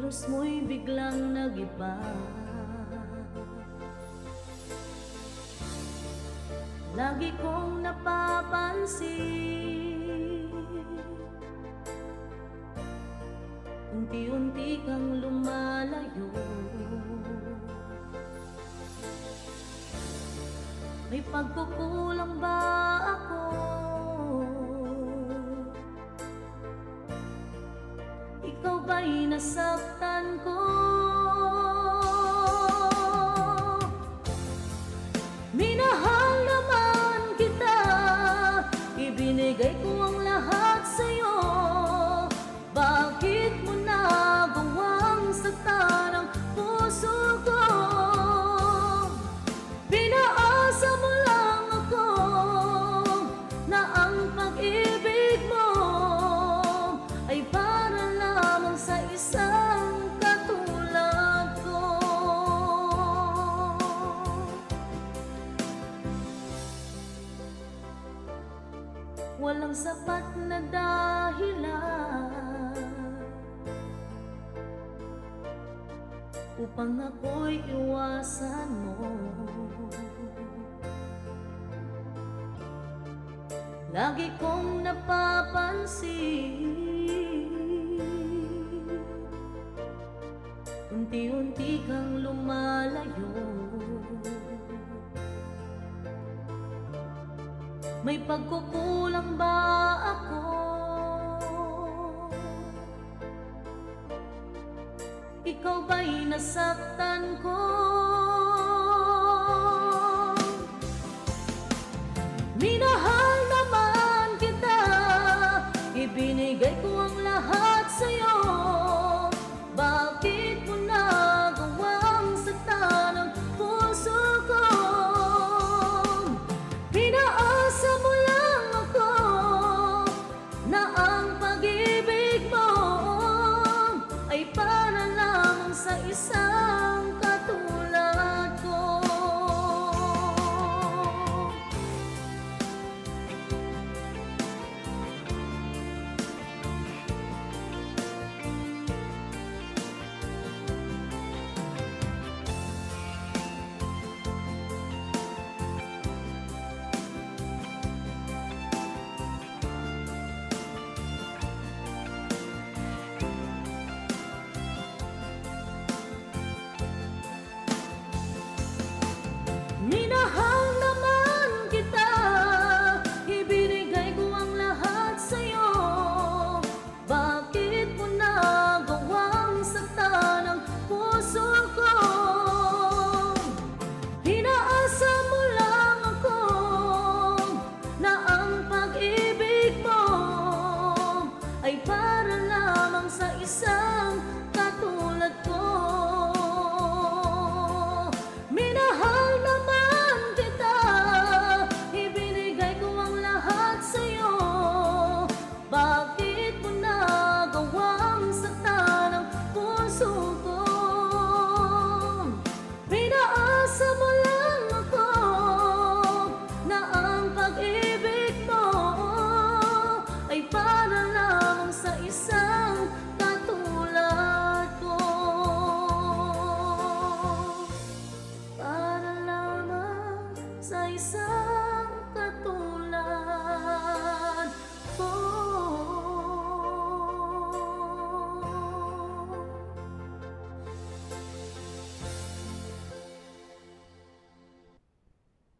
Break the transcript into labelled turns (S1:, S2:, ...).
S1: kilos mo'y biglang nag-iba. Lagi kong napapansin, unti-unti kang lumalayo. May pagkukulang ba ako? Ikaw ba'y nasaktan ko? Minahal naman kita, ibinigay ko ang lahat sa'yo. Bakit mo nagawang saktan ang puso ko? Pinaasa mo lang ako na ang pag-ibig mo ay para lamang sa isang katulad ko. Walang sapat na dahilan upang ako'y iwasan mo. Lagi kong napapansin, unti-unti kang lumalayo. May pagkukulang ba ako? Ikaw ba'y nasaktan ko? Minahal naman kita, ibinigay ko ang lahat sa'yo. Bakit mo nagawang saktan ang puso ko? Pinaasa mo lang ako na ang pag-ibig mo ay para lamang sa isang katulad ko. Minahal naman kita, ibinigay ko ang lahat sa'yo. Bakit mo nagawang saktan ang puso ko? Pinaasa mo lang ako na ang pag-ibig mo ay para lamang sa isang katulad ko. Minahal naman kita, ibinigay ko ang lahat sa'yo. Bakit mo nagawang saktan ang puso ko? Pinaasa mo lang ako na ang pag-ibig mo ay para lamang sa isang katulad ko. Para lamang sa isang